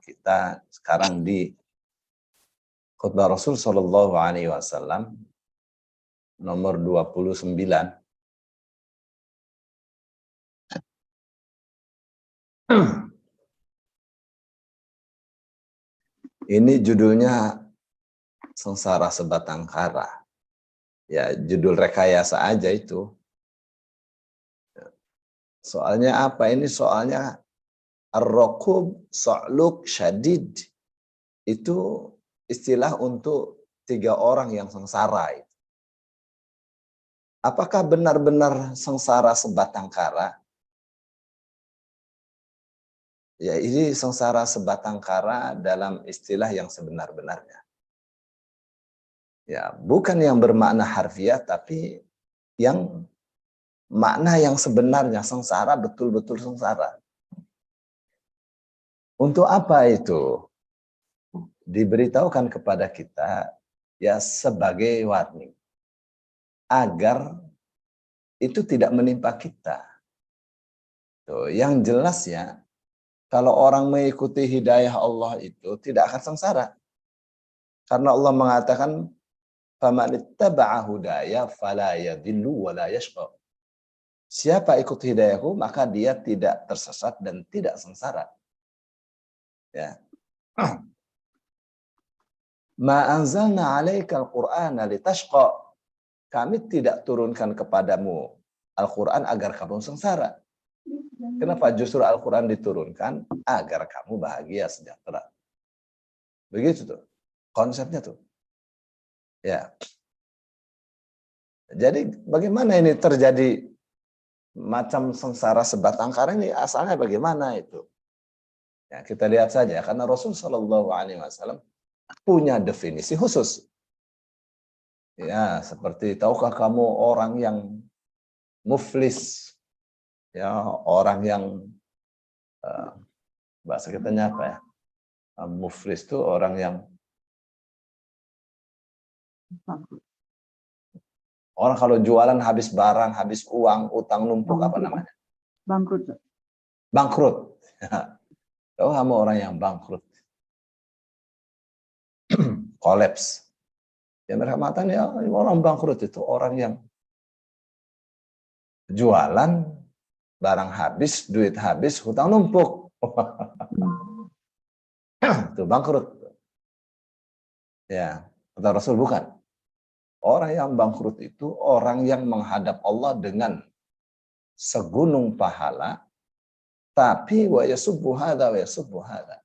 kita sekarang di khutbah Rasul Shallallahu Alaihi Wasallam nomor 29. Ini judulnya Sengsara Sebatang Kara. Ya, judul rekayasa aja itu. Soalnya apa? Ini soalnya ar-raqub sa'luk syadid. Itu istilah untuk 3 orang yang sengsara. Apakah benar-benar sengsara sebatang kara? Ya, ini sengsara sebatang kara dalam istilah yang sebenar-benarnya. Ya, bukan yang bermakna harfiah, tapi yang makna yang sebenarnya, sengsara, betul-betul sengsara. Untuk apa itu? Diberitahukan kepada kita ya sebagai warning agar itu tidak menimpa kita. Tuh, yang jelas ya, kalau orang mengikuti hidayah Allah itu tidak akan sengsara. Karena Allah mengatakan faman ittaba'a hudaya fala yadhillu wa la yashqa. Siapa ikut hidayahku maka dia tidak tersesat dan tidak sengsara. Ya. Ma anzalna 'alaikal Qur'ana litashqa. Kami tidak turunkan kepadamu Al-Quran agar kamu sengsara. Kenapa justru Al-Quran diturunkan? Agar kamu bahagia, sejahtera. Begitu tuh. Konsepnya tuh. Ya. Jadi bagaimana ini terjadi macam sengsara sebatang kara ini asalnya bagaimana itu? Ya, kita lihat saja karena Rasul Shallallahu Alaihi Wasallam punya definisi khusus. Ya, seperti tahukah kamu orang yang muflis, ya orang yang bahasa kitanya apa ya? Muflis itu orang yang kalau jualan habis barang, habis uang, utang numpuk, apa namanya? Bangkrut. Bangkrut. Tahu kamu orang yang bangkrut, kolaps. Ya mereka mengatakan ya orang bangkrut itu orang yang jualan, barang habis, duit habis, hutang numpuk. Itu bangkrut. Ya, kata Rasul bukan. Orang yang bangkrut itu orang yang menghadap Allah dengan segunung pahala, tapi wa yasubbu hadza wa yasubbu hadza.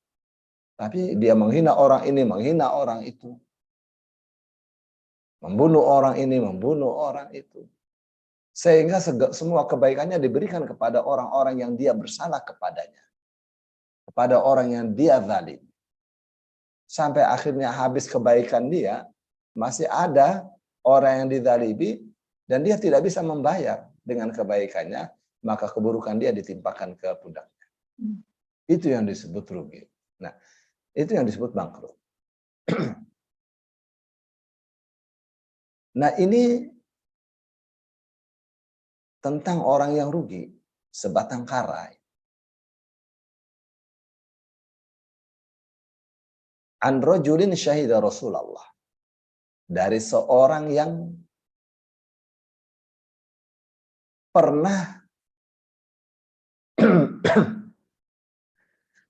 Tapi dia menghina orang ini, menghina orang itu. Membunuh orang ini, membunuh orang itu. Sehingga semua kebaikannya diberikan kepada orang-orang yang dia bersalah kepadanya. Kepada orang yang dia zalim. Sampai akhirnya habis kebaikan dia, masih ada orang yang dizalimi dan dia tidak bisa membayar dengan kebaikannya, maka keburukan dia ditimpakan ke pundaknya. Itu yang disebut rugi. Nah, itu yang disebut bangkrut. Nah, ini tentang orang yang rugi, sebatang kara. An rajulin syahida Rasulullah. Dari seorang yang pernah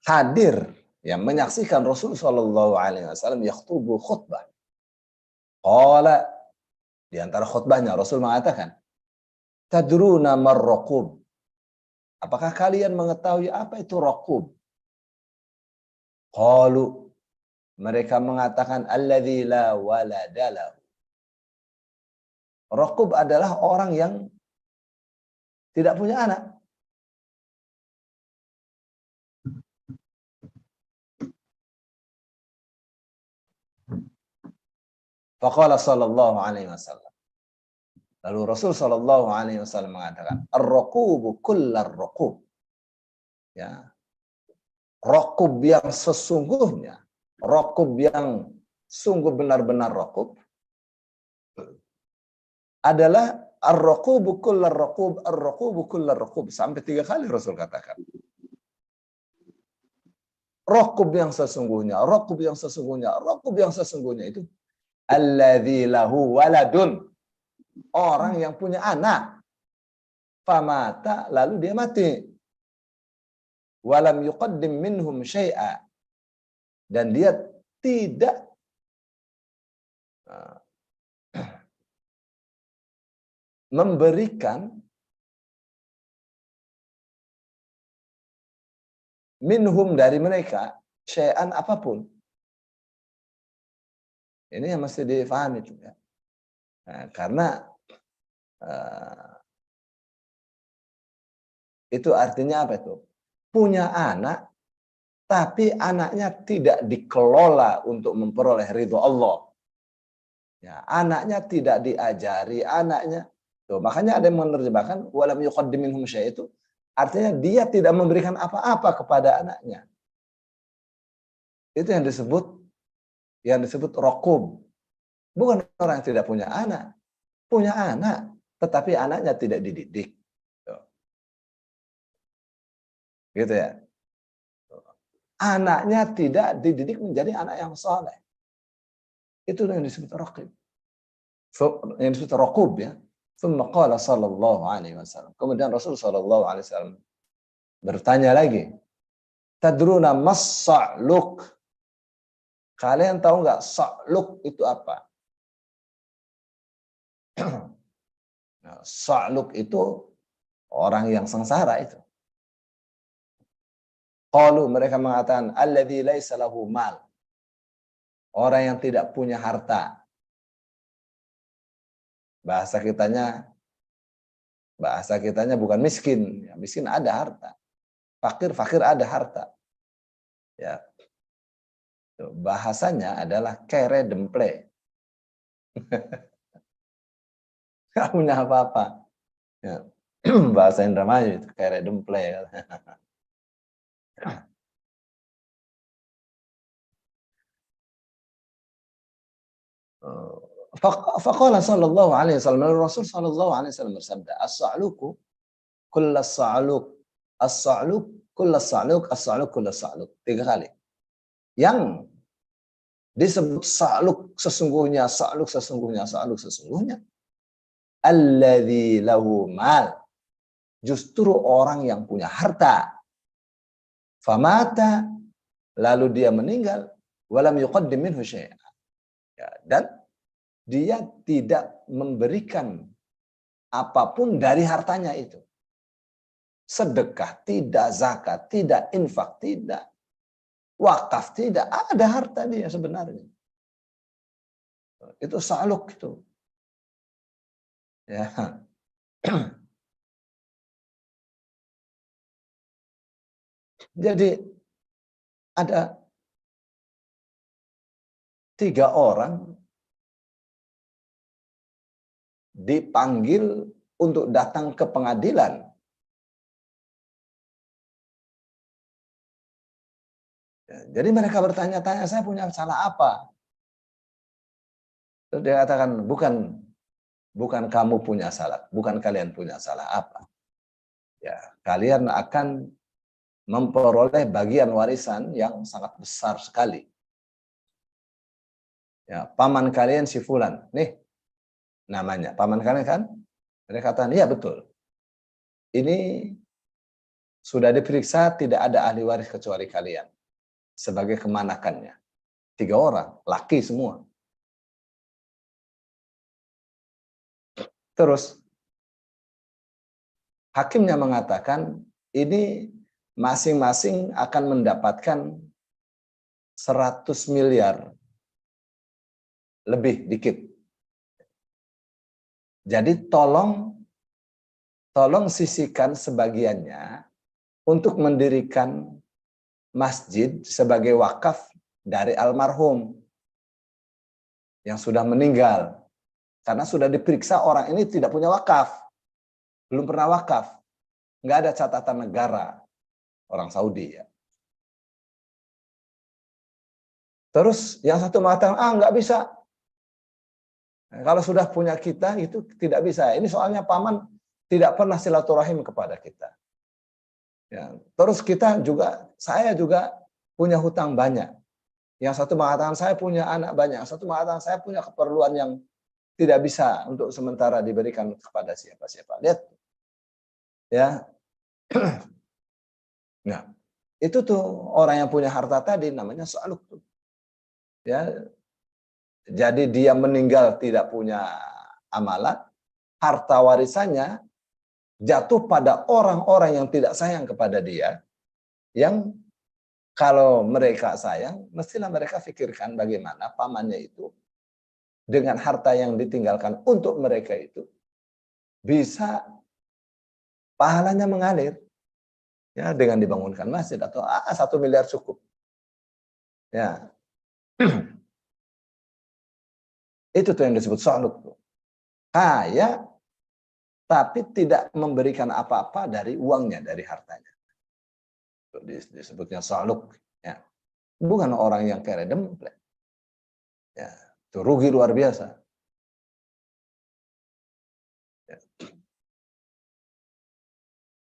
hadir, yang menyaksikan Rasul Shallallahu Alaihi Wasallam yakhtubul khutbah. Qala, di antara khutbahnya Rasul mengatakan, tadruna mar-raqub. Apakah kalian mengetahui apa itu raqub? Qalu, mereka mengatakan alladzi la walada lahu. Raqub adalah orang yang tidak punya anak. Faqala sallallahu alaihi wasallam. Lalu Rasul sallallahu alaihi wasallam mengatakan, ar-raqubu kullar raqub. Ya. Raqub yang sesungguhnya, raqub yang sungguh benar-benar raqub adalah ar-raqubu kullar raqub, ar-raqubu kullar raqub. Sampai 3 kali Rasul katakan. Raqub yang sesungguhnya, raqub yang sesungguhnya, raqub yang sesungguhnya itu alladzi lahu waladun. Orang yang punya anak. Famata, lalu dia mati. Walam yuqaddim minhum syai'a. Dan dia tidak memberikan minhum dari mereka syai'an apapun. Ini yang mesti difahami juga. Nah, karena itu artinya apa itu? Punya anak, tapi anaknya tidak dikelola untuk memperoleh ridho Allah. Ya, anaknya tidak diajari, anaknya. Tuh, makanya ada yang menerjemahkan walam yuqaddim minhum syai' itu artinya dia tidak memberikan apa-apa kepada anaknya. Itu yang disebut raqub. Bukan orang yang tidak punya anak, tetapi anaknya tidak dididik. Tuh. Gitu ya. Anaknya tidak dididik menjadi anak yang soleh. Itu yang disebut raqib. Yang disebut raqub ya. Tsumma qala sallallahu alaihi wasallam. Kemudian Rasul sallallahu alaihi wasallam bertanya lagi. Tadruna mas sa'luk? Kalian tahu nggak sa'luk itu apa? Nah, sa'luk itu orang yang sengsara itu. Qalu, mereka mengatakan alladzi laisa lahu mal. Orang yang tidak punya harta. Bahasa kitanya bukan miskin. Ya, miskin ada harta. Fakir ada harta. Ya. Bahasanya adalah kere demple. Nggak punya apa-apa. Ya. Bahasa Indramayu itu kere demple. Faqala sallallahu alaihi wasallam, Rasul sallallahu alaihi wasallam bersabda, as-sa'luku kullas sa'luk, as-sa'luk kullas sa'luk, as-sa'luk kullas sa'luk. 3 kali. Yang disebut sa'luk sesungguhnya, sa'luk sesungguhnya, sa'luk sesungguhnya, alladzi lahu mal. Justru orang yang punya harta. Famata, lalu dia meninggal, walam yuqaddim minhu syai'a. Ya, dan dia tidak memberikan apapun dari hartanya itu. Sedekah tidak, zakat tidak, infak tidak, wakaf tidak, ada harta dia sebenarnya. Itu sa'luk itu. Ya. Jadi ada 3 orang dipanggil untuk datang ke pengadilan. Jadi mereka bertanya-tanya, saya punya salah apa? Terus dia katakan, bukan kamu punya salah, bukan kalian punya salah apa. Ya, kalian akan memperoleh bagian warisan yang sangat besar sekali. Ya, paman kalian si fulan, nih namanya, paman kalian kan? Mereka katakan, iya betul. Ini sudah diperiksa, tidak ada ahli waris kecuali kalian. Sebagai kemanakannya. 3 orang, laki semua. Terus, hakimnya mengatakan, ini masing-masing akan mendapatkan 100 miliar. Lebih dikit. Jadi tolong sisihkan sebagiannya untuk mendirikan masjid sebagai wakaf dari almarhum yang sudah meninggal. Karena sudah diperiksa orang ini tidak punya wakaf. Belum pernah wakaf. Nggak ada catatan negara. Orang Saudi ya. Terus yang satu mengatakan, nggak bisa. Kalau sudah punya kita itu tidak bisa. Ini soalnya paman tidak pernah silaturahim kepada kita. Ya. Terus saya juga punya hutang banyak. Yang satu mengatakan saya punya anak banyak, yang satu mengatakan saya punya keperluan yang tidak bisa untuk sementara diberikan kepada siapa-siapa. Lihat, ya. Nah, itu tuh orang yang punya harta tadi namanya su'aluk tuh. Ya, jadi dia meninggal tidak punya amalan, harta warisannya jatuh pada orang-orang yang tidak sayang kepada dia, yang kalau mereka sayang, mestilah mereka pikirkan bagaimana pamannya itu dengan harta yang ditinggalkan untuk mereka itu bisa pahalanya mengalir, ya, dengan dibangunkan masjid atau 1 miliar cukup. Ya. Itu tuh yang disebut saluk. Kaya tapi tidak memberikan apa-apa dari uangnya, dari hartanya. Itu disebutnya saluk, ya. Bukan orang yang kere demplek. Ya, itu rugi luar biasa. Ya.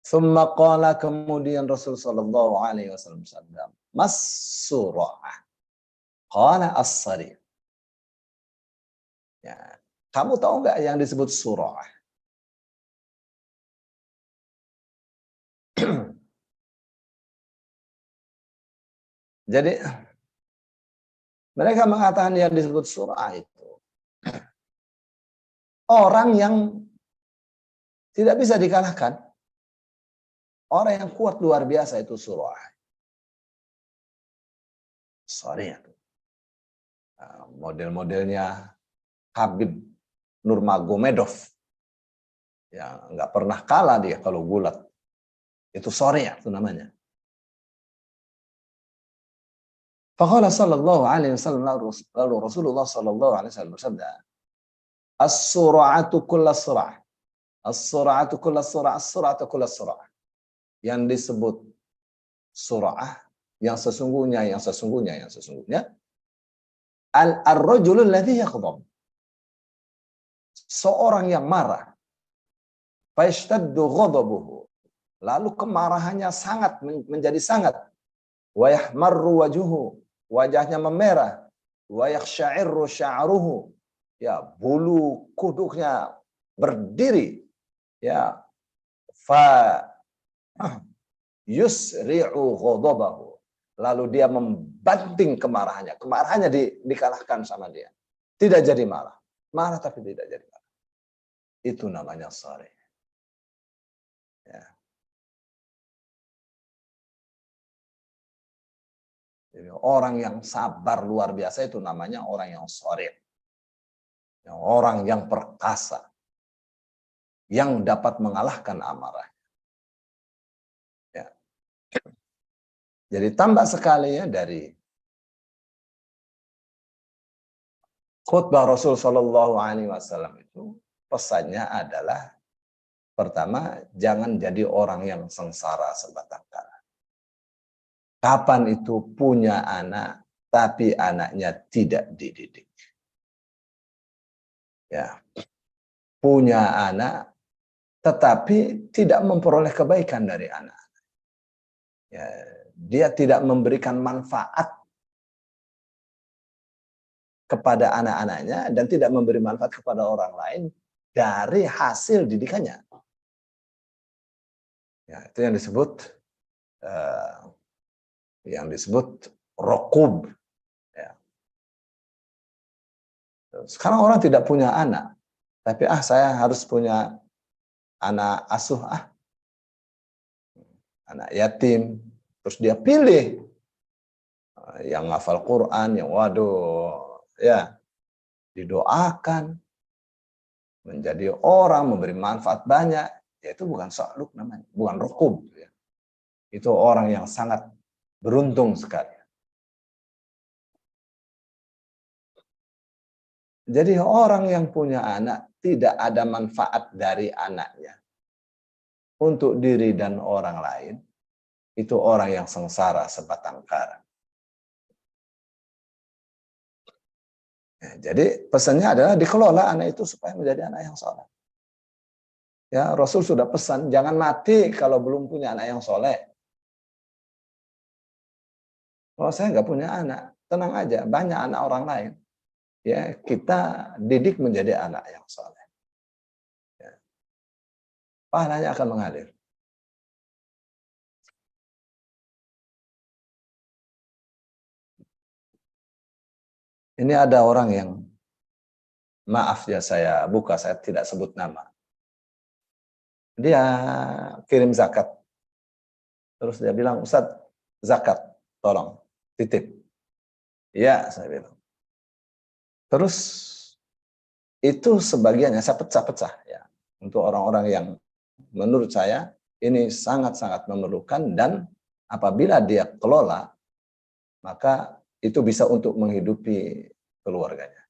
Summa qala, kemudian Rasul sallallahu alaihi wasallam sabda, "Mas-sura'ah." Qala as-sari'. Ya. Kamu tahu nggak yang disebut sura'ah? Jadi mereka mengatakan yang disebut sura'ah itu orang yang tidak bisa dikalahkan. Orang yang kuat luar biasa itu sura'ah. Sorry ya. Model-modelnya Habib Nurmagomedov. Ya, nggak pernah kalah dia kalau gulat. Itu sore ya, itu namanya. Faqala sallallahu alaihi wasallam, lalu Rasulullah sallallahu alaihi wasallam bersabda, "As-sura'atu kullas sura'ah." As-sura'atu kullas sura'ah, as-sura'atu kullas sura'ah. Yang disebut sura'ah, yang sesungguhnya, yang sesungguhnya, yang sesungguhnya, ar-rajulul ladzi yaghdab. Seorang yang marah, fashtaddu ghadabuhu. Lalu kemarahannya sangat menjadi sangat. Wa yahmarru wajuhu, wajahnya memerah. Wa yakhsha'irru sya'ruhu, ya, bulu kuduknya berdiri. Ya, fa yusri'u ghadabahu. Lalu dia membanting kemarahannya. Kemarahannya dikalahkan sama dia. Tidak jadi marah. Marah tapi tidak jadi marah. Itu namanya sari. Ya. Jadi orang yang sabar luar biasa itu namanya orang yang sari. Orang yang perkasa. Yang dapat mengalahkan amarah. Ya. Jadi tambah sekali ya dari khutbah Rasul Shallallahu Alaihi Wasallam itu pesannya adalah pertama, jangan jadi orang yang sengsara sebatang kara. Kapan itu punya anak tapi anaknya tidak dididik? Ya, punya anak tetapi tidak memperoleh kebaikan dari anak. Ya, dia tidak memberikan manfaat kepada anak-anaknya dan tidak memberi manfaat kepada orang lain dari hasil didikannya. Ya, itu yang disebut rokub. Ya. Sekarang orang tidak punya anak, tapi saya harus punya anak asuh, anak yatim. Terus dia pilih yang ngafal Quran, yang waduh, ya, didoakan menjadi orang, memberi manfaat banyak. Ya, itu bukan saluk namanya, bukan rukub. Ya. Itu orang yang sangat beruntung sekali. Jadi orang yang punya anak tidak ada manfaat dari anaknya untuk diri dan orang lain, itu orang yang sengsara sebatang kara. Ya, jadi pesannya adalah dikelola anak itu supaya menjadi anak yang soleh. Ya, Rasul sudah pesan jangan mati kalau belum punya anak yang soleh. Kalau saya nggak punya anak, tenang aja, banyak anak orang lain. Ya, kita didik menjadi anak yang soleh. Ya. Pahalanya akan mengalir. Ini ada orang yang, maaf ya saya buka, saya tidak sebut nama. Dia kirim zakat. Terus dia bilang, Ustadz, zakat, tolong, titip. Iya, saya bilang. Terus itu sebagiannya saya pecah-pecah ya. Untuk orang-orang yang menurut saya ini sangat-sangat memerlukan, dan apabila dia kelola, maka itu bisa untuk menghidupi keluarganya.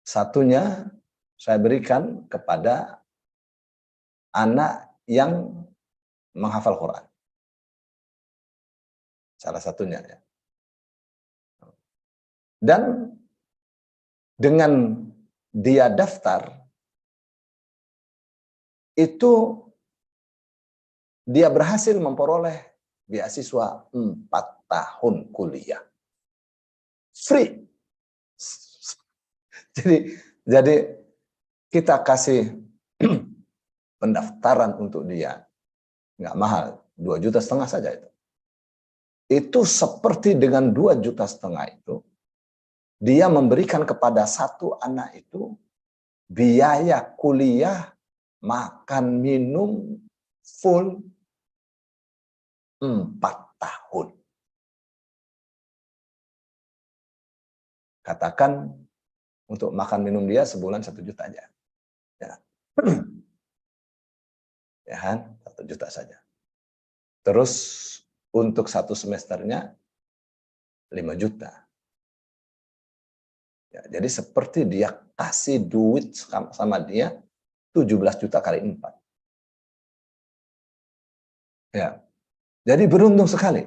Satunya saya berikan kepada anak yang menghafal Quran. Salah satunya ya. Dan dengan dia daftar, itu dia berhasil memperoleh beasiswa 4 tahun kuliah. Free. Jadi kita kasih pendaftaran untuk dia. Nggak mahal, 2,5 juta saja itu. Itu seperti dengan 2,5 juta itu, dia memberikan kepada satu anak itu biaya kuliah, makan, minum, full 4 tahun. Katakan untuk makan minum dia sebulan 1 juta aja. Ya. Ya kan? 1 juta saja. Terus untuk 1 semesternya 5 juta. Ya, jadi seperti dia kasih duit sama dia 17 juta kali 4. Ya. Jadi beruntung sekali.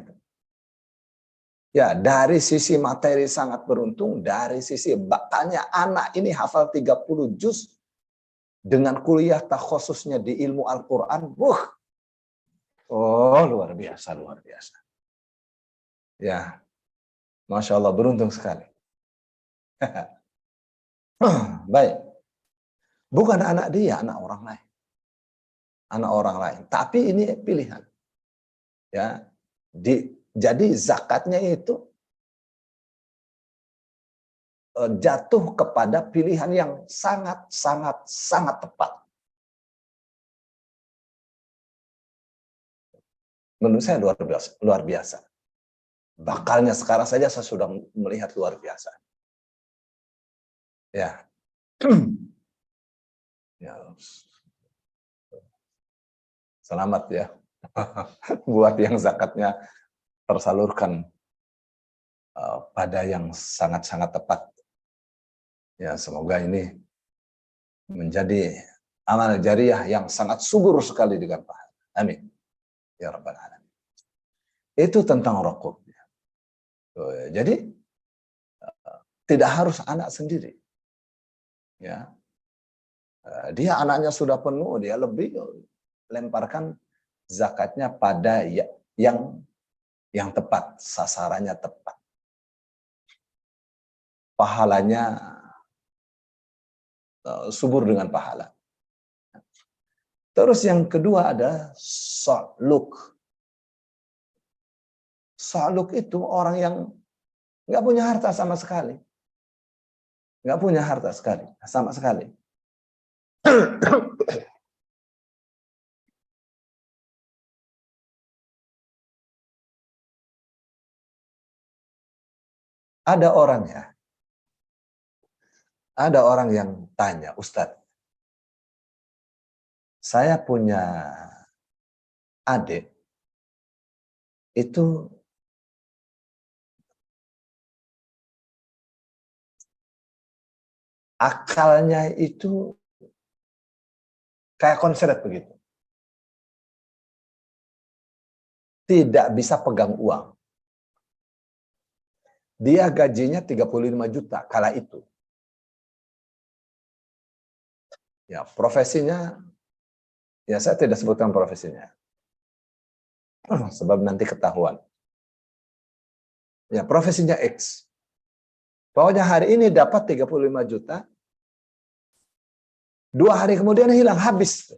Ya, dari sisi materi sangat beruntung, dari sisi tanya anak ini hafal 30 juz dengan kuliah takhususnya di ilmu Al-Qur'an. Oh, luar biasa, luar biasa. Ya, Masya Allah, beruntung sekali. Baik. Bukan anak dia, anak orang lain. Anak orang lain. Tapi ini pilihan. Ya, jadi zakatnya itu jatuh kepada pilihan yang sangat tepat. Menurut saya luar biasa. Bakalnya sekarang saja saya sudah melihat luar biasa. Ya. Ya. Selamat ya. Buat yang zakatnya tersalurkan pada yang sangat-sangat tepat. Ya, semoga ini menjadi amal jariah yang sangat subur sekali dengan pahala. Amin. Ya Rabbal Alamin. Itu tentang rokok. Jadi tidak harus anak sendiri. Ya, dia anaknya sudah penuh, dia lebih lemparkan zakatnya pada yang tepat, sasarannya tepat. Pahalanya subur dengan pahala. Terus yang kedua ada sa'luk. Sa'luk itu orang yang nggak punya harta sama sekali. Nggak punya harta sama sekali. Ada orang yang tanya, Ustadz, saya punya adik, itu akalnya itu kayak konseret begitu. Tidak bisa pegang uang. Dia gajinya 35 juta kala itu. Ya, profesinya, ya saya tidak sebutkan profesinya. Sebab nanti ketahuan. Ya, profesinya X. Pokoknya hari ini dapat 35 juta, 2 hari kemudian hilang, habis.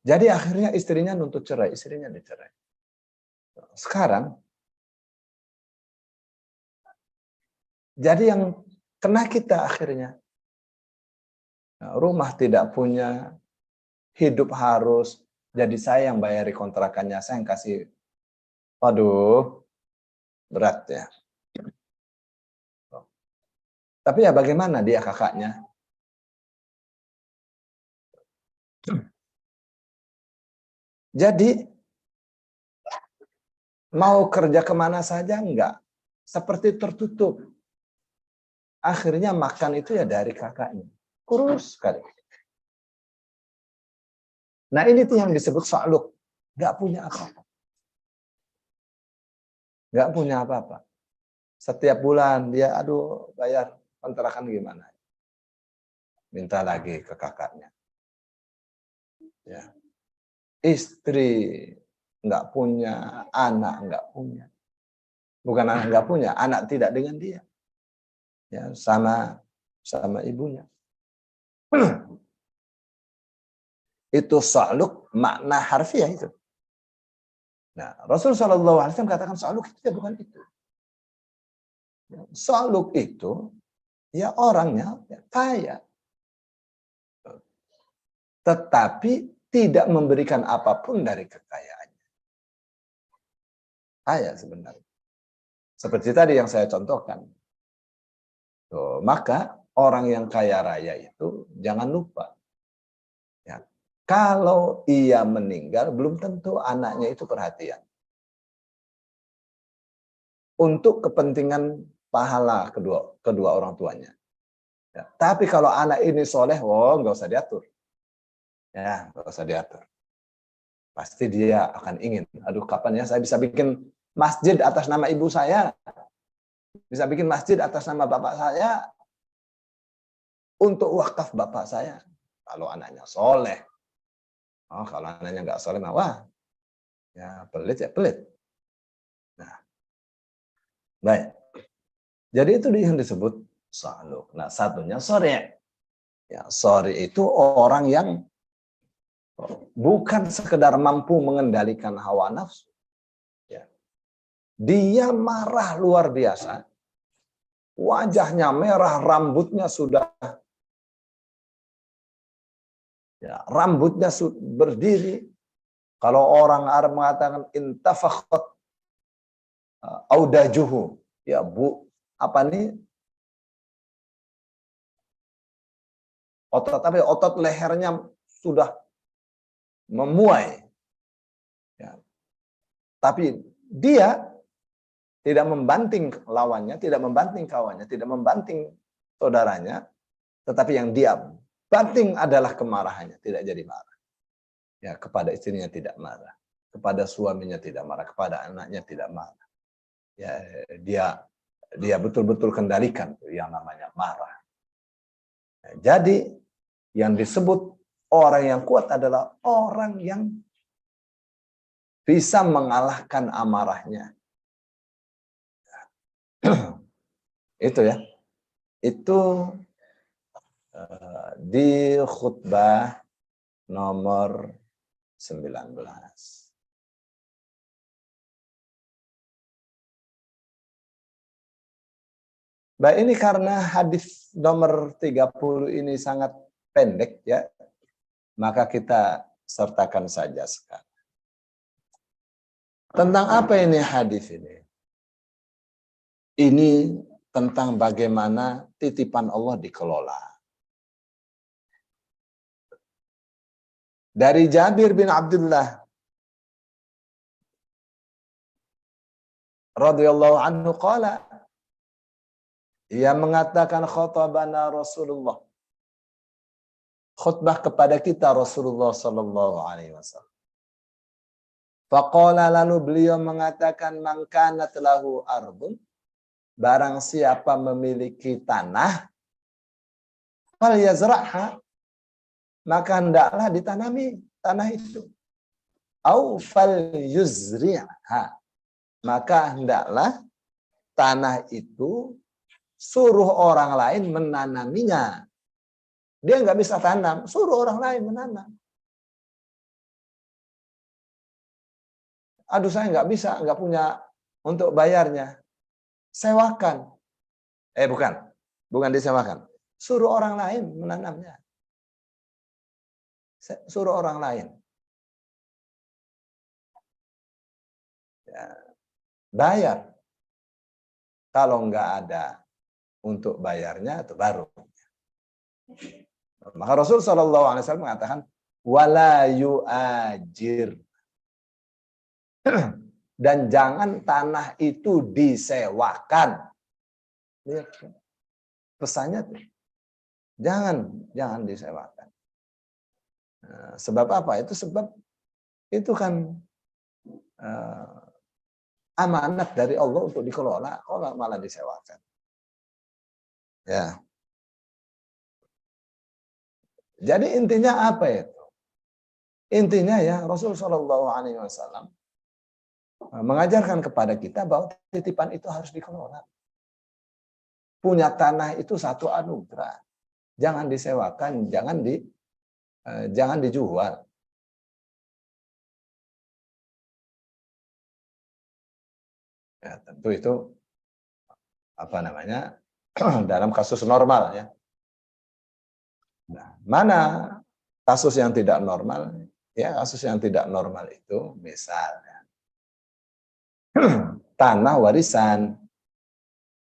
Jadi akhirnya istrinya nuntut cerai, istrinya dicerai. Sekarang, jadi yang kena kita akhirnya. Rumah tidak punya, hidup harus, jadi saya yang bayari kontrakannya, saya yang kasih, waduh, berat ya. Tapi ya bagaimana dia kakaknya? Jadi, mau kerja kemana saja enggak. Seperti tertutup. Akhirnya makan itu ya dari kakaknya. Kurus sekali. Nah ini tuh yang disebut sa'luk. Enggak punya apa-apa. Enggak punya apa-apa. Setiap bulan dia, aduh bayar kontrakan gimana. Minta lagi ke kakaknya. Ya. Istri enggak punya, anak enggak punya. Bukan anak enggak punya, anak tidak dengan dia. Ya, sama ibunya. Itu sa'luk makna harfiah itu. Nah, Rasulullah SAW katakan sa'luk itu ya bukan itu. Sa'luk itu ya orangnya ya, kaya. Tetapi tidak memberikan apapun dari kekayaannya. Kaya sebenarnya. Seperti tadi yang saya contohkan. Tuh, maka orang yang kaya raya itu jangan lupa. Ya, kalau ia meninggal, belum tentu anaknya itu perhatian. Untuk kepentingan pahala kedua orang tuanya. Ya, tapi kalau anak ini soleh, nggak usah diatur. Ya, nggak usah diatur. Pasti dia akan ingin, aduh kapan ya saya bisa bikin masjid atas nama ibu saya, bisa bikin masjid atas nama bapak saya, untuk wakaf bapak saya. Kalau anaknya soleh. Oh, kalau anaknya nggak soleh, wah, ya pelit ya pelit. Nah, baik. Jadi itu yang disebut sa'luk. Nah, satunya sori'. Ya, sori' itu orang yang bukan sekedar mampu mengendalikan hawa nafsu. Ya. Dia marah luar biasa. Wajahnya merah, rambutnya sudah rambutnya berdiri. Kalau orang Arab mengatakan intafakhat audajuhu. Ya, Bu, apa nih? Otot lehernya sudah memuai. Ya. Tapi dia tidak membanting lawannya, tidak membanting kawannya, tidak membanting saudaranya, tetapi yang dia banting adalah kemarahannya, tidak jadi marah. Ya, kepada istrinya tidak marah, kepada suaminya tidak marah, kepada anaknya tidak marah. Ya, dia betul-betul kendalikan yang namanya marah. Ya, jadi yang disebut orang yang kuat adalah orang yang bisa mengalahkan amarahnya. Itu ya. Itu di khutbah nomor 19. Baik, ini karena hadis nomor 30 ini sangat pendek ya, maka kita sertakan saja sekarang. Tentang apa ini hadis ini? Ini tentang bagaimana titipan Allah dikelola. Dari Jabir bin Abdullah radhiyallahu anhu qala, ia mengatakan khatabana Rasulullah. Khutbah kepada kita Rasulullah sallallahu alaihi wasallam. Faqala, lalu beliau mengatakan, man kanat lahu ardun, barang siapa memiliki tanah, fal yazra'ha, maka hendaklah ditanami tanah itu. Au fal yuzri'ha, maka hendaklah tanah itu suruh orang lain menanaminya. Dia nggak bisa tanam, suruh orang lain menanam. Aduh, saya nggak bisa, nggak punya untuk bayarnya. Sewakan. Bukan disewakan. Suruh orang lain menanamnya. Suruh orang lain. Ya, bayar. Kalau nggak ada untuk bayarnya, itu baru. Maka Rasul SAW mengatakan, wala yu'ajir. Dan jangan tanah itu disewakan. Lihat, pesannya tuh. Jangan disewakan. Nah, sebab apa? Itu sebab itu kan amanat dari Allah untuk dikelola, kok malah disewakan. Ya. Jadi intinya apa itu? Intinya ya Rasul Shallallahu Alaihi Wasallam mengajarkan kepada kita bahwa titipan itu harus dikelola. Punya tanah itu satu anugerah. Jangan disewakan, jangan dijual. Ya, tentu itu apa namanya dalam kasus normal ya. Nah, mana kasus yang tidak normal? Ya, kasus yang tidak normal itu misalnya tanah warisan.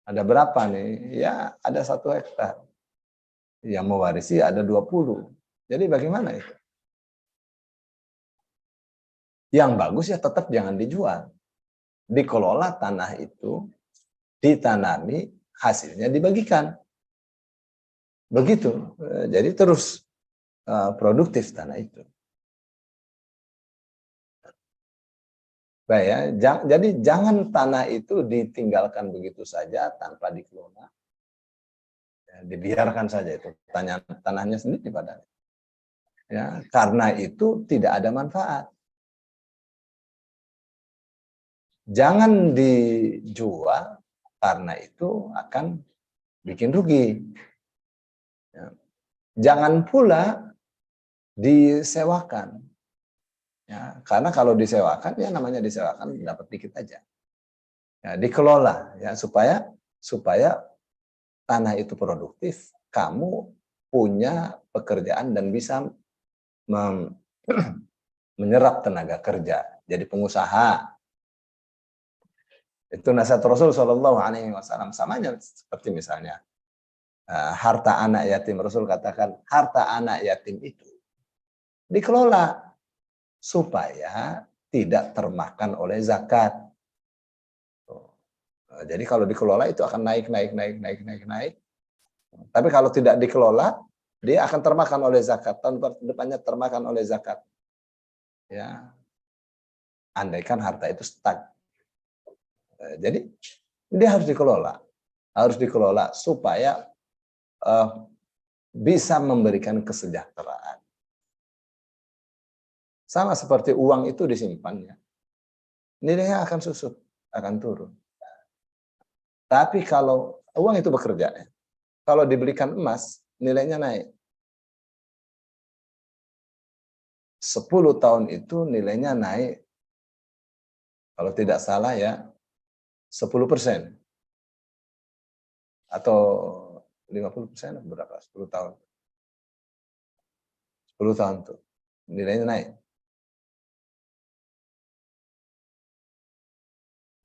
Ada berapa nih? Ya, ada 1 hektar. Yang mewarisi ada 20. Jadi bagaimana itu? Yang bagus ya tetap jangan dijual. Dikelola tanah itu, ditanami, hasilnya dibagikan. Begitu. Jadi terus produktif tanah itu. Baik ya, jadi jangan tanah itu ditinggalkan begitu saja tanpa dikelola. Ya, dibiarkan saja itu tanahnya sendiri padahal. Ya, karena itu tidak ada manfaat. Jangan dijual karena itu akan bikin rugi. Ya. Jangan pula disewakan. Ya, karena kalau disewakan ya namanya disewakan dapat dikit aja. Ya, dikelola ya supaya tanah itu produktif, kamu punya pekerjaan dan bisa menyerap tenaga kerja, jadi pengusaha. Itu nasihat Rasul Shallallahu Alaihi Wasallam. Samanya seperti misalnya harta anak yatim. Rasul katakan harta anak yatim itu dikelola supaya tidak termakan oleh zakat. Jadi kalau dikelola itu akan naik. Tapi kalau tidak dikelola, dia akan termakan oleh zakat. Tahun depannya termakan oleh zakat. Ya, andaikan harta itu stuck. Jadi dia harus dikelola supaya bisa memberikan kesejahteraan. Sama seperti uang itu disimpannya, nilainya akan susut, akan turun. Tapi kalau uang itu bekerja, kalau dibelikan emas, nilainya naik. 10 tahun itu nilainya naik, kalau tidak salah ya, 10%. Atau 50%, berapa? 10 tahun. 10 tahun tuh, nilainya naik.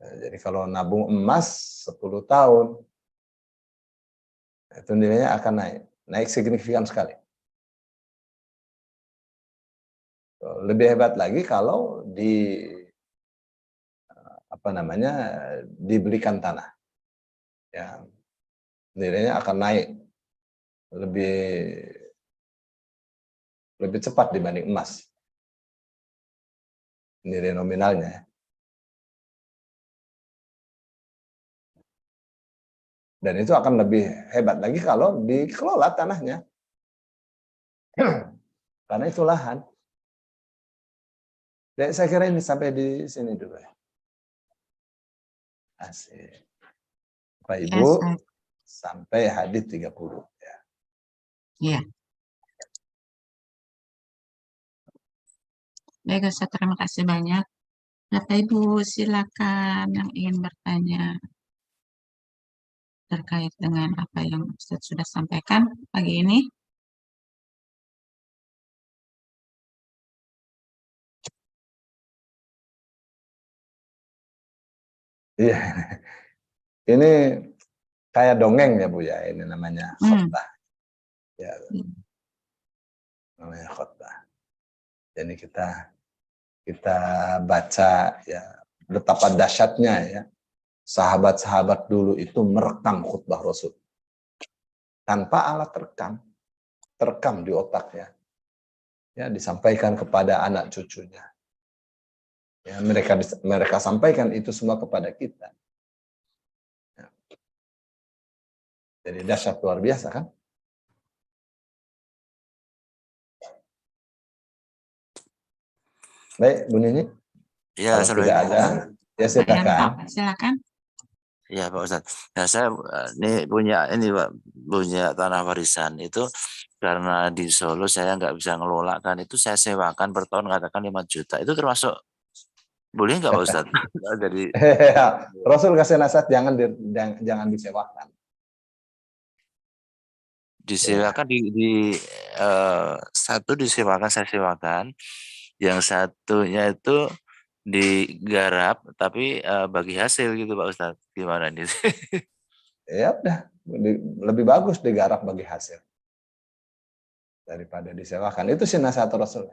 Jadi kalau nabung emas 10 tahun, itu nilainya akan naik signifikan sekali. Lebih hebat lagi kalau dibelikan tanah, ya nilainya akan naik lebih cepat dibanding emas, nilai nominalnya. Dan itu akan lebih hebat lagi kalau dikelola tanahnya, karena itu lahan. Dan saya kira ini sampai di sini dulu ya. Asik. Bapak Ya, Ibu, Ustaz. sampai hadis 30. Ya. Iya. Baik, Ustaz, terima kasih banyak. Bapak Ibu, silakan yang ingin bertanya terkait dengan apa yang Ustaz sudah sampaikan pagi ini. Iya. Ini kayak dongeng ya Bu ya, ini namanya khotbah. Ya, namanya khotbah. Jadi kita baca ya betapa dahsyatnya ya sahabat-sahabat dulu itu merekam khutbah Rasul tanpa alat terekam di otaknya, ya disampaikan kepada anak cucunya. Ya, mereka sampaikan itu semua kepada kita. Ya. Jadi dahsyat luar biasa kan? Baik, Bu Nini. Ya, Kalau tidak ada, ya silakan. Silakan. Ya, Pak Ustadz. Nah, saya ini Pak, punya tanah warisan itu karena di Solo saya nggak bisa ngelola kan, itu saya sewakan per tahun katakan 5 juta. Itu termasuk boleh nggak Pak Ustadz? Jadi Rasul kasih nasihat jangan disewakan. disewakan satu disewakan, saya sewakan, yang satunya itu digarap tapi bagi hasil gitu Pak Ustadz. Gimana nih? Ya udah, lebih bagus digarap bagi hasil daripada disewakan. Itu sih nasihat Rasul.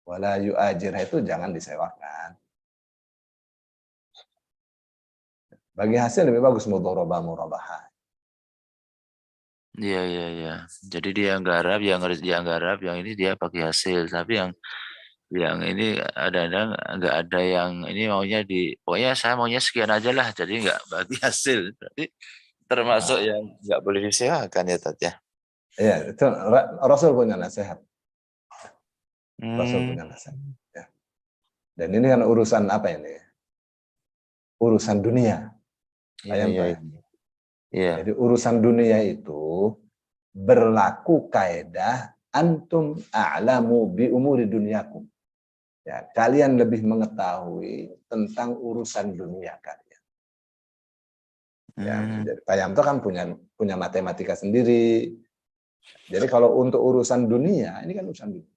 Wala yu'ajir, itu jangan disewakan. Bagi hasil lebih bagus mudharabah murabahah. Iya, iya, iya. Jadi dia yang garap, yang ini dia bagi hasil. Tapi yang ini ada nggak ada yang ini maunya pokoknya saya maunya sekian aja lah. Jadi nggak bagi hasil. Berarti termasuk yang nggak boleh disewakan ya Tat ya. Iya, itu Rasul punya nasihat. Rasul Hmm. punya nasihat. Ya. Dan ini kan urusan apa ini? Urusan dunia. Iya, iya, Ya? iya. Jadi urusan dunia itu berlaku kaedah antum a'lamu bi umuri dunyakum. Ya, kalian lebih mengetahui tentang urusan dunia kalian. Ya, jadi Pak Yamto kan punya matematika sendiri. Jadi kalau untuk urusan dunia, ini kan urusan dunia.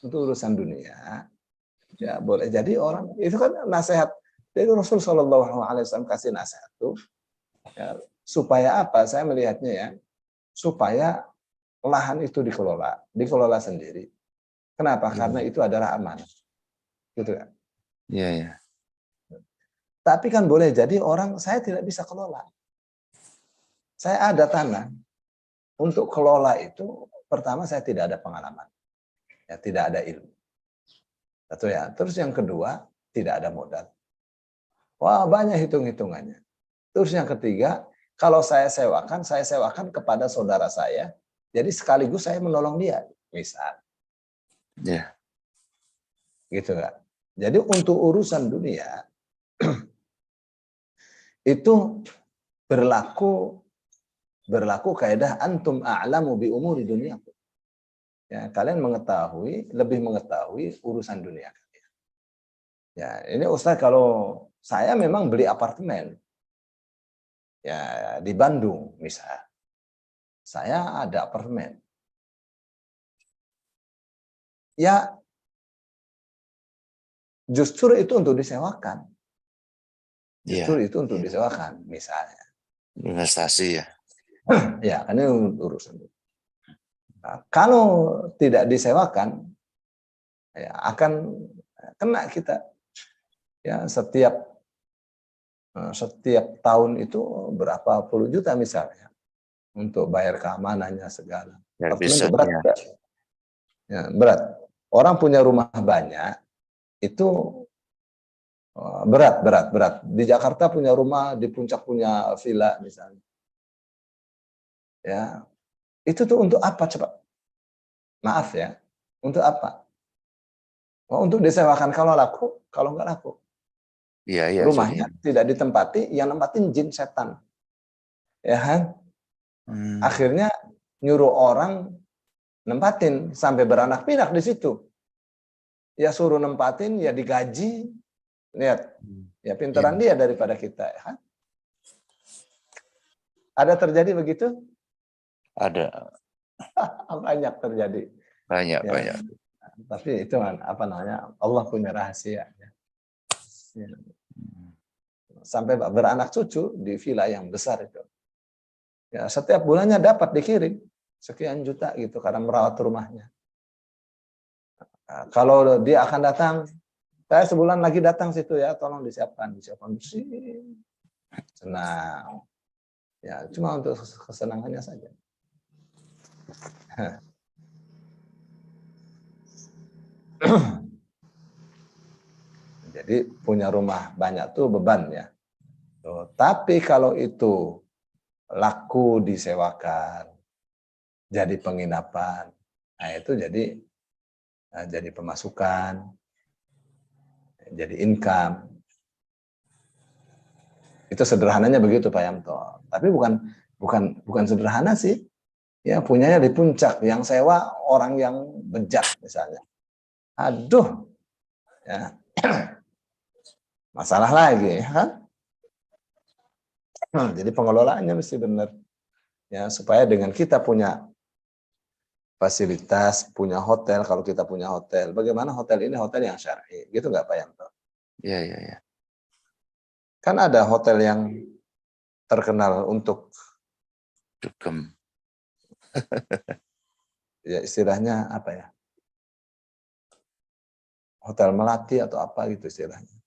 Untuk urusan dunia, ya boleh jadi orang itu kan nasihat dari Rasul Shallallahu Alaihi Wasallam kasih nasihat tuh ya, supaya apa? Saya melihatnya ya, supaya lahan itu dikelola sendiri. Kenapa? Karena itu adalah amanah, gitu kan? Iya, iya. Tapi kan boleh jadi orang saya tidak bisa kelola. Saya ada tanah untuk kelola itu. Pertama saya tidak ada pengalaman, ya tidak ada ilmu. Satu ya. Terus yang kedua tidak ada modal. Wah banyak hitung-hitungannya. Terus yang ketiga, kalau saya sewakan kepada saudara saya. Jadi sekaligus saya menolong dia, misal. Iya. Gitu kan. Jadi untuk urusan dunia itu berlaku kaidah antum a'lamu bi umuri dunyakum. Ya, kalian lebih mengetahui urusan dunia kalian. Ya, ini Ustaz kalau saya memang beli apartemen. Ya, di Bandung misal. Saya ada apartemen. Ya, justru itu untuk disewakan. Justru itu untuk disewakan misalnya. Investasi ya. Ya, ini urusan. Nah, kalau tidak disewakan, ya akan kena kita. Ya, setiap tahun itu berapa puluh juta misalnya untuk bayar keamanannya segala. Apartemen itu berat. Ya, berat. Orang punya rumah banyak itu berat. Di Jakarta punya rumah, di Puncak punya villa misalnya. Ya, itu tuh untuk apa coba? Maaf ya, untuk apa? Oh, untuk disewakan kalau laku, kalau nggak laku. Iya, iya. Rumahnya tidak ditempati, yang nempatin jin setan. Ya kan? Akhirnya nyuruh orang nempatin sampai beranak pinak di situ. Ya suruh nempatin, ya digaji. Lihat, ya pintaran dia daripada kita. Ya kan? Ada terjadi begitu? Ada. Banyak terjadi. Banyak, Ya. banyak. Tapi itu apa namanya? Allah punya rahasia. Ya. Sampai beranak cucu di villa yang besar itu. Ya, setiap bulannya dapat dikirim sekian juta gitu karena merawat rumahnya. Nah, kalau dia akan datang, saya sebulan lagi datang situ ya, tolong disiapkan bersih. Senang. Ya, cuma untuk kesenangannya saja. Jadi punya rumah banyak tuh beban ya. Tuh, tapi kalau itu laku disewakan, jadi penginapan, nah itu jadi pemasukan, jadi income. Itu sederhananya begitu Pak Yamto. Tapi bukan sederhana sih. Ya punyanya di puncak, yang sewa orang yang bejat misalnya. Aduh, ya. Masalah lagi, ya kan? Jadi pengelolaannya mesti benar. Ya, supaya dengan kita punya fasilitas, punya hotel, kalau kita punya hotel, bagaimana hotel ini hotel yang syar'i, gitu nggak Pak Yanto? Iya, iya, iya. Kan ada hotel yang terkenal untuk Dugem. ya istilahnya apa ya? Hotel melati atau apa gitu istilahnya.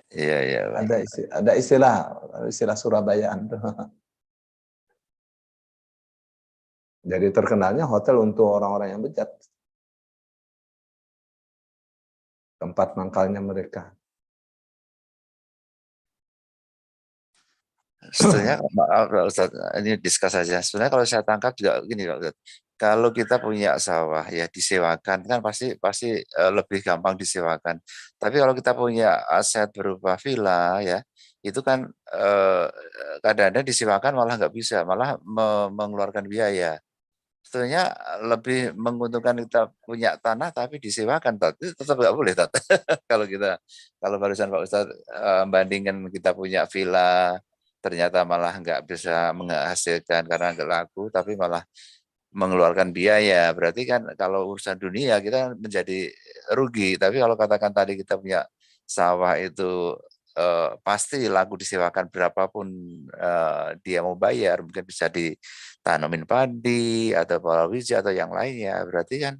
Iya, iya. Ada istilah Surabayaan tuh. Jadi terkenalnya hotel untuk orang-orang yang bejat. Tempat mangkalnya mereka. Sebetulnya maaf Pak Ustadz, ini diskus saja. Sebenarnya kalau saya tangkap juga gini Pak Ustadz. Kalau kita punya sawah ya disewakan kan pasti lebih gampang disewakan. Tapi kalau kita punya aset berupa villa ya, itu kan kadang-kadang disewakan malah nggak bisa, malah mengeluarkan biaya. Sebetulnya lebih menguntungkan kita punya tanah tapi disewakan, tapi tetap nggak boleh, Tat. Kalau barusan Pak Ustadz bandingkan kita punya villa, ternyata malah nggak bisa menghasilkan karena nggak laku, tapi malah mengeluarkan biaya. Berarti kan kalau urusan dunia kita menjadi rugi. Tapi kalau katakan tadi kita punya sawah itu pasti laku disewakan berapapun dia mau bayar, mungkin bisa ditanamin padi atau palawija atau yang lainnya. Berarti kan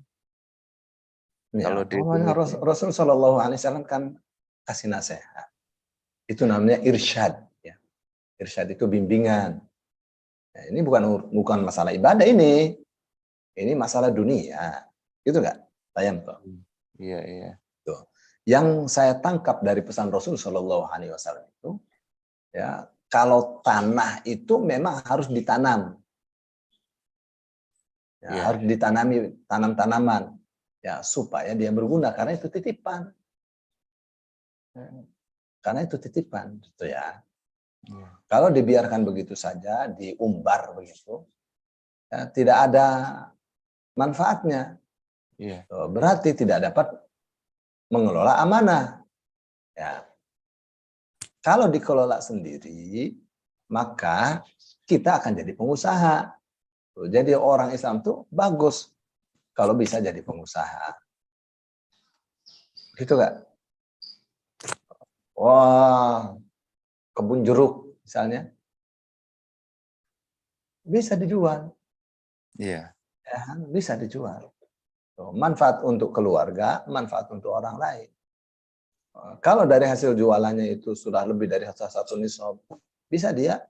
kalau Ya, Rasul Shallallahu Alaihi Wasallam kan kasih nasihat. Itu namanya irsyad. Ya. Irsyad itu bimbingan. Ya, ini bukan masalah ibadah ini. Ini masalah dunia. Gitu nggak? Tayang tuh. Iya, iya. Tuh. Yang saya tangkap dari pesan Rasul Shallallahu Alaihi Wasallam itu, ya kalau tanah itu memang harus ditanam. Ya, Iya. harus ditanami tanam-tanaman. Ya, supaya dia berguna karena itu titipan. Karena itu titipan, gitu ya. Kalau dibiarkan begitu saja, diumbar begitu, ya, tidak ada manfaatnya. Iya. Berarti tidak dapat mengelola amanah. Ya. Kalau dikelola sendiri, maka kita akan jadi pengusaha. Jadi orang Islam tuh bagus kalau bisa jadi pengusaha. Gitu nggak? Wah, kebun jeruk misalnya bisa dijual. Iya. Ya, bisa dijual. Manfaat untuk keluarga, manfaat untuk orang lain. Kalau dari hasil jualannya itu sudah lebih dari satu nisab, bisa dia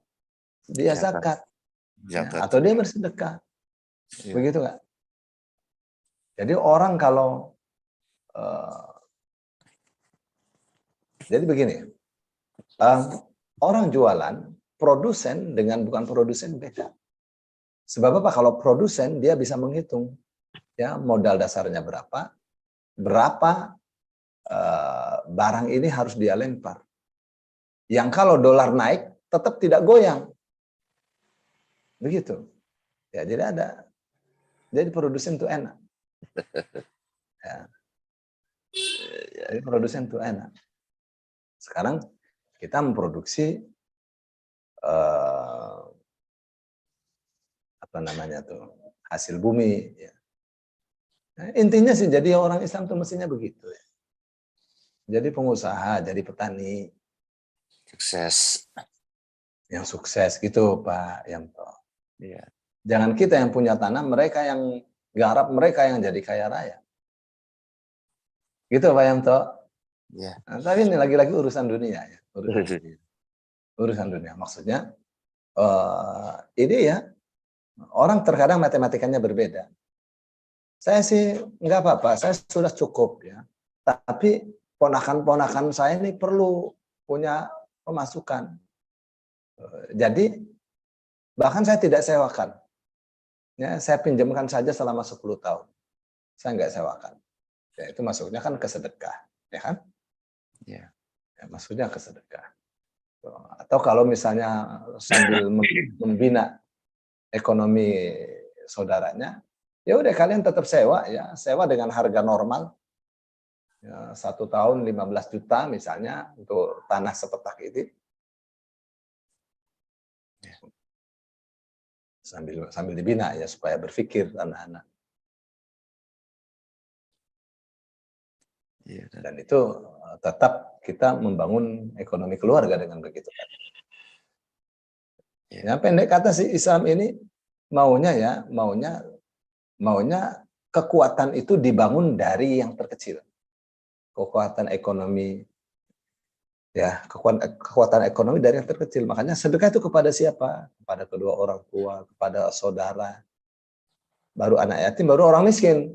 zakat. Ya, atau dia bersedekah. Iya. Begitu nggak? Jadi orang kalau jadi begini, orang jualan, produsen dengan bukan produsen beda. Sebab apa? Kalau produsen dia bisa menghitung ya modal dasarnya berapa barang ini harus dia lempar. Yang kalau dolar naik tetap tidak goyang. Begitu. Ya, jadi produsen itu enak. Ya, jadi produsen itu enak. Sekarang kita memproduksi apa namanya tuh, hasil bumi. Ya. Nah, intinya sih jadi orang Islam tuh mestinya begitu. Ya. Jadi pengusaha, jadi petani Sukses. yang sukses gitu Pak Yanto. Iya. Jangan kita yang punya tanah, mereka yang garap, mereka yang jadi kaya raya. Gitu Pak Yanto. Iya. Nah, tapi ini lagi-lagi urusan dunia ya. Urusan dunia. Maksudnya ini ya, orang terkadang matematikanya berbeda. Saya sih nggak apa-apa, saya sudah cukup ya. Tapi ponakan-ponakan saya ini perlu punya pemasukan. Jadi bahkan saya tidak sewakan. Ya, saya pinjamkan saja selama 10 tahun. Saya nggak sewakan. Ya, itu masuknya kan ke sedekah, ya kan? Iya. Ya, maksudnya ke sedekah. Atau kalau misalnya sambil membina ekonomi saudaranya, ya udah kalian tetap sewa ya, sewa dengan harga normal. Ya, 1 tahun 15 juta misalnya untuk tanah sepetak ini. Sambil dibina ya supaya berpikir anak-anak. Iya. Dan itu tetap kita membangun ekonomi keluarga dengan begitu. Iya. Ya pendek kata sih Islam ini maunya ya, maunya kekuatan itu dibangun dari yang terkecil. Kekuatan ekonomi ya, kekuatan ekonomi dari yang terkecil. Makanya sedekah itu kepada siapa? Kepada kedua orang tua, kepada saudara. Baru anak yatim, baru orang miskin.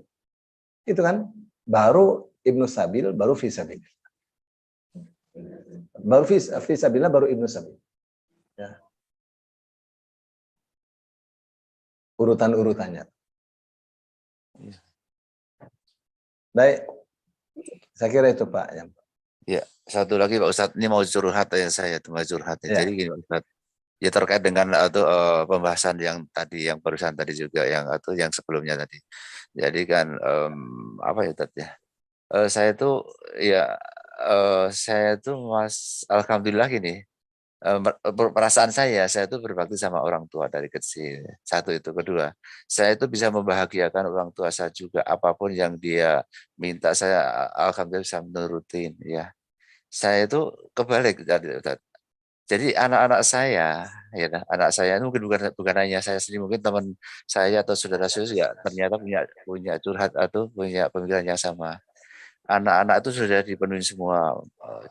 Itu kan baru Ibnu Sabil, baru Fisabil. Baru Fisabillah, baru Ibnu Sabil. Ya. Urutan-urutannya. Iya. Baik, saya kira itu Pak. Ya, satu lagi Pak Ustadz, ini mau curhat ya saya, mau curhat ya. Ya. Jadi gini Pak Ustadz, ya terkait dengan pembahasan yang tadi, yang barusan tadi juga, yang sebelumnya tadi. Jadi kan apa ya Ustadz ya? Saya tuh alhamdulillah gini, perasaan saya itu berbakti sama orang tua dari kecil. Satu itu, kedua, saya itu bisa membahagiakan orang tua saya juga, apapun yang dia minta saya alhamdulillah bisa menurutin ya. Saya itu kebalik tadi, Ustadz. Jadi anak-anak saya, ya anak saya itu mungkin bukan hanya saya sendiri, mungkin teman saya atau saudara-saudara juga ternyata punya curhat atau punya pemikiran yang sama. Anak-anak itu sudah dipenuhi semua,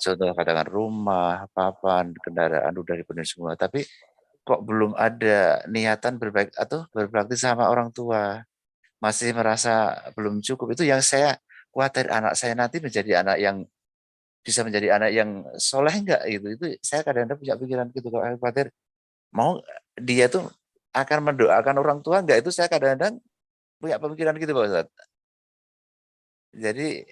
contoh katakan rumah, papan, kendaraan udah dipenuhi semua, tapi kok belum ada niatan berbaik atau berbakti sama orang tua, masih merasa belum cukup. Itu yang saya khawatir anak saya nanti menjadi anak yang bisa menjadi anak yang soleh enggak gitu. Itu saya kadang-kadang punya pikiran gitu, kalau khawatir mau dia tuh akan mendoakan orang tua enggak, itu saya kadang-kadang punya pemikiran gitu Pak Ustadz. Jadi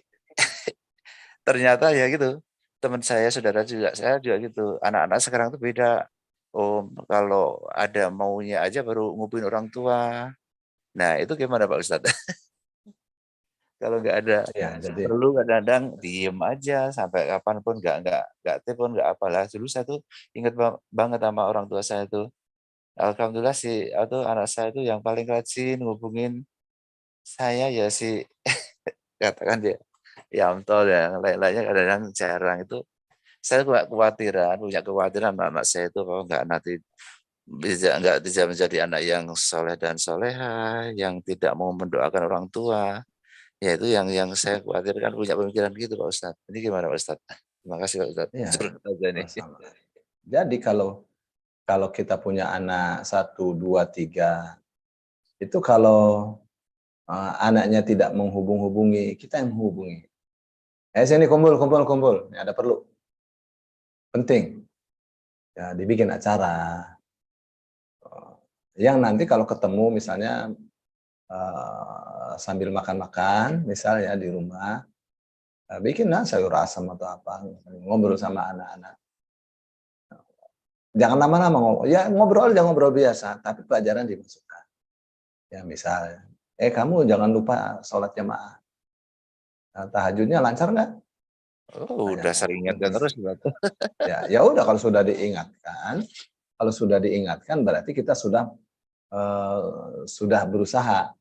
ternyata ya gitu, teman saya, saudara juga, saya juga gitu. Anak-anak sekarang tuh beda. Oh, kalau ada maunya aja baru ngubungin orang tua. Nah, itu gimana Pak Ustadz? Kalau nggak ada Ya, jadi perlu kadang-kadang diem aja sampai kapanpun nggak telepon nggak apalah. Dulu saya tuh inget banget sama orang tua saya tuh. Alhamdulillah sih atau anak saya tuh yang paling rajin ngubungin saya ya si katakan dia Yamto ya, yang lain-lainnya kadang-kadang jarang itu. Saya punya kekhawatiran anak saya itu kalau nggak nanti nggak bisa menjadi anak yang soleh dan soleha, yang tidak mau mendoakan orang tua. Ya itu yang saya khawatirkan, punya pemikiran gitu Pak Ustadz. Ini gimana Pak Ustadz? Terima kasih Pak Ustadz. ya Curhat aja nih. sama. Jadi kalau kita punya anak 1, 2, 3, itu kalau anaknya tidak menghubungi, kita yang menghubungi. Sini kumpul. Ini ada perlu. Penting. Ya, dibikin acara. Yang nanti kalau ketemu misalnya sambil makan-makan, misalnya di rumah, bikinlah sayur asam atau apa, ngobrol sama anak-anak. Jangan lama-lama ngomong. Ya ngobrol aja, ngobrol biasa, tapi pelajaran dimasukkan. Ya misalnya, kamu jangan lupa sholat jamaah. Nah, tahajudnya lancar nggak? Oh, udah sering ingatkan terus berarti. Ya udah kalau sudah diingatkan berarti kita sudah berusaha.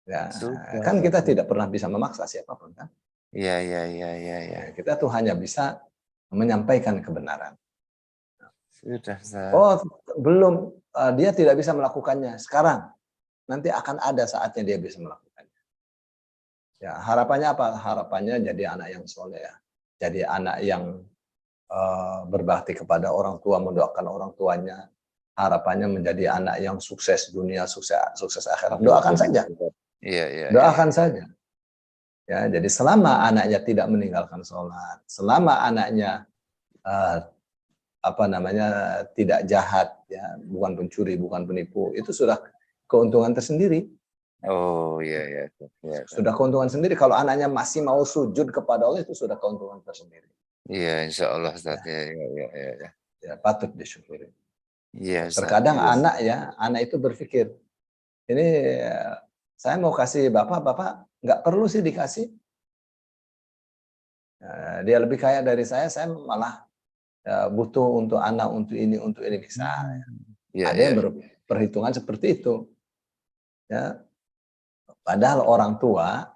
Ya, Sudah, kan kita Ustaz. tidak pernah bisa memaksa siapapun kan. Iya. Kita tuh hanya bisa menyampaikan kebenaran. Sudah, Ustaz. Oh, belum, dia tidak bisa melakukannya sekarang. Nanti akan ada saatnya dia bisa melakukannya. Ya, harapannya apa? Harapannya jadi anak yang soleh, jadi anak yang berbakti kepada orang tua, mendoakan orang tuanya. Harapannya menjadi anak yang sukses dunia, sukses akhirat. Doakan saja. Iya. Doakan saja. Ya, jadi selama anaknya tidak meninggalkan sholat, selama anaknya tidak jahat, ya, bukan pencuri, bukan penipu, itu sudah keuntungan tersendiri. Oh iya. Sudah keuntungan sendiri. Kalau anaknya masih mau sujud kepada Allah, itu sudah keuntungan tersendiri. Iya, insya Allah, Ustaz. Ya. Ya, patut disyukuri. Iya, Ustaz. Terkadang Iya. anak itu berpikir, ini saya mau kasih bapak nggak perlu sih dikasih. Dia lebih kaya dari saya malah butuh untuk anak, untuk ini misalnya. Ada yang berperhitungan seperti itu. Ya. Padahal orang tua,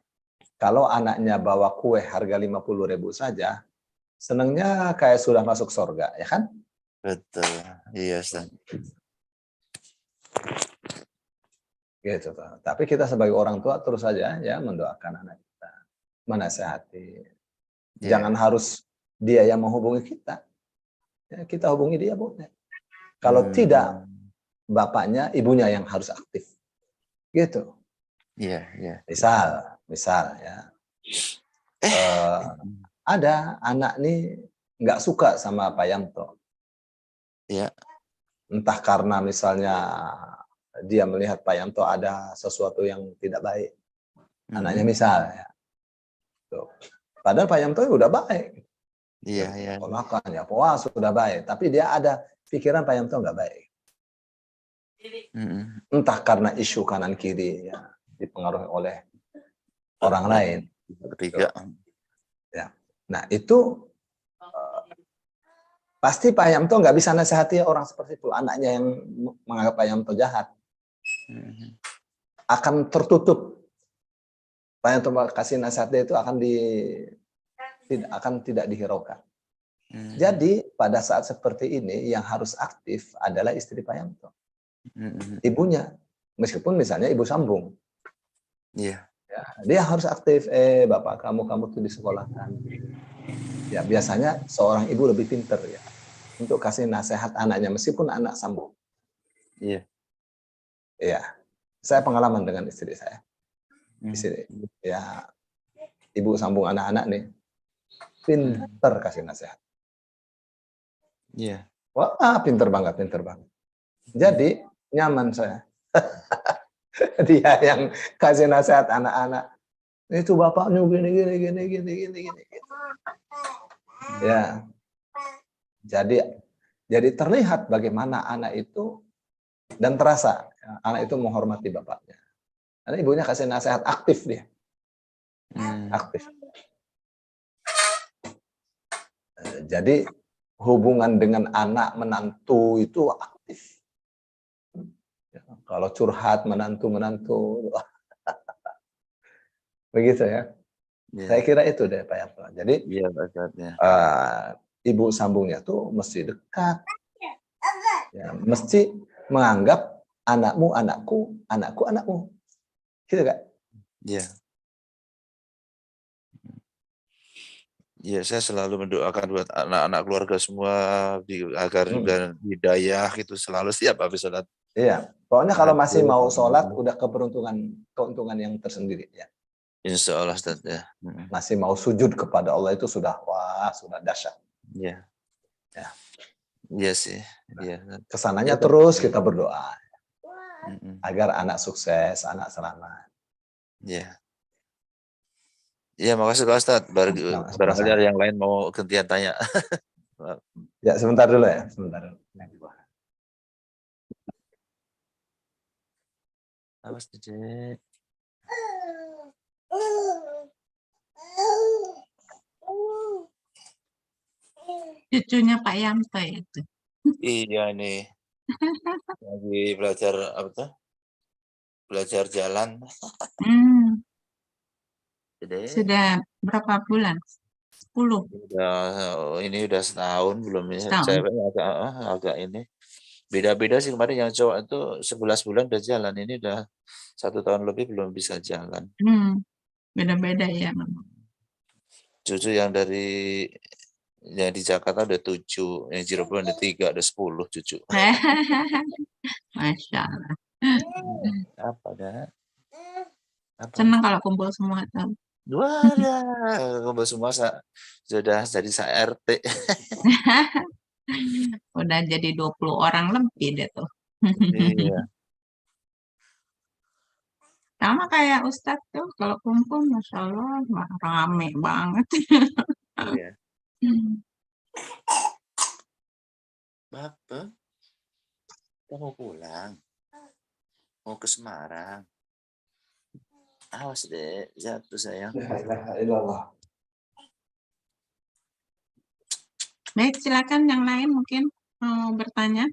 kalau anaknya bawa kue harga 50.000 saja, senangnya kayak sudah masuk surga, ya kan? Betul. Iya, Ustaz. Gitu. Tapi kita sebagai orang tua terus saja ya mendoakan anak kita, menasehati. Jangan harus dia yang menghubungi kita. Ya, kita hubungi dia boleh. Kalau tidak, bapaknya, ibunya yang harus aktif. Gitu. Iya. Misal ya. Ada anak nih nggak suka sama Pak Yanto. Iya. Entah karena misalnya dia melihat Pak Yanto ada sesuatu yang tidak baik. Anaknya misal ya. Tuh. Padahal Pak Yanto udah baik. Iya. Ponakannya, wah sudah baik. Tapi dia ada pikiran Pak Yanto nggak baik. Entah karena isu kanan kiri ya, dipengaruhi oleh orang lain. Ketiga. Ya. Nah itu pasti Pak Yanto nggak bisa nasihati orang seperti itu. Anaknya yang menganggap Pak Yanto jahat akan tertutup. Pak Yanto kasih nasihatnya itu akan tidak dihiraukan. Jadi pada saat seperti ini yang harus aktif adalah istri Pak Yanto. Ibunya, meskipun misalnya ibu sambung. Iya. Ya, dia harus aktif. Bapak kamu tuh disekolahkan. Ya biasanya seorang ibu lebih pinter ya untuk kasih nasihat anaknya meskipun anak sambung. Iya. Iya. Saya pengalaman dengan istri saya. Istri, ya ibu sambung anak-anak nih, pinter kasih nasihat. Iya. Wah, pinter banget. Jadi nyaman saya. Dia yang kasih nasihat anak-anak. Itu bapaknya gini. Ya. Jadi terlihat bagaimana anak itu dan terasa anak itu menghormati bapaknya. Karena ibunya kasih nasihat, aktif dia. Aktif. Jadi hubungan dengan anak menantu itu aktif. Kalau curhat menantu begitu ya. Saya kira itu deh Pak Yanto. Jadi ibu sambungnya tuh mesti dekat. Ya, mesti menganggap anakmu anakku, anakku anakmu. Gitu kan? Iya. Ya, saya selalu mendoakan buat anak-anak keluarga semua agar juga hidayah gitu selalu setiap habis sholat. Iya, pokoknya kalau masih mau sholat udah keuntungan yang tersendiri ya. Insya Allah Ustaz ya. Masih mau sujud kepada Allah itu sudah sudah dahsyat. Iya. Ya. Iya sih. Iya. Kesananya terus kita berdoa agar anak sukses, anak selamat. Iya. Iya, makasih Pak Ustaz. Barangkali yang lain mau gantian tanya. Ya, sebentar dulu ya, sebentar dulu. Awas Dek. Cucunya Pak Yanto itu. Iya nih. Lagi belajar apa tuh? Belajar jalan. Hmm, Dek. sudah berapa bulan? 10 Ini udah setahun belum ya. setahun. Cewek agak ini. Beda-beda sih, kemarin yang cowok itu 11 bulan udah jalan. Ini udah 1 tahun lebih belum bisa jalan. Beda-beda ya. Cucu yang di Jakarta udah 7, yang Cirebon ada 3, ada 10 cucu. Masya Allah. Apa dah? Apa? Senang kalau kumpul semua tuh. Kumpul semua sudah jadi RT. Udah jadi 20 orang lebih deh tuh. Iya. Sama kayak Ustadz tuh, kalau kumpul, Masya Allah, rame banget. Iya. Bapak, kita mau pulang. Mau ke Semarang. Awas deh, jatuh sayang. La ilaha illallah. Baik, silakan yang lain mungkin mau bertanya.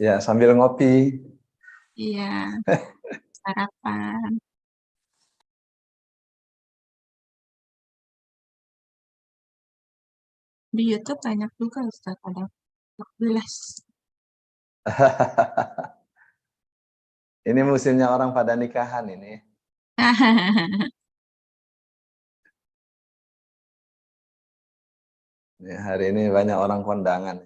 Ya, sambil ngopi. Iya, sarapan. Di YouTube banyak juga Ustaz, ada 14. Ini musimnya orang pada nikahan ini. Ya, hari ini banyak orang kondangan.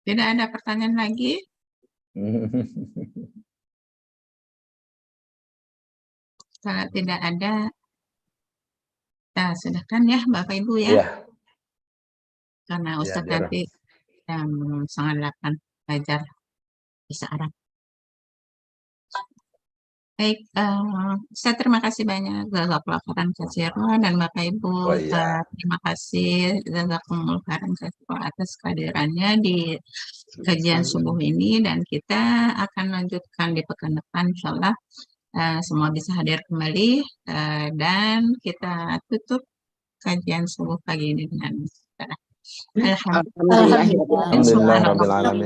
Tidak ada pertanyaan lagi? Kalau tidak ada, kita sudahkan ya Bapak Ibu ya. Iya. Karena Iya, Ustadz Jara. nanti jam 7:30 belajar bisa Arab. Baik, saya terima kasih banyak Jazakallahu khairan katsiran, dan Bapak Ibu Oh iya. terima kasih Jazakumullahu khairan katsiran atas kehadirannya di kajian subuh ini, dan kita akan lanjutkan di pekan depan insyaallah. Semua bisa hadir kembali, dan kita tutup kajian subuh pagi ini dengan alhamdulillah. Alhamdulillah rabbil alamin.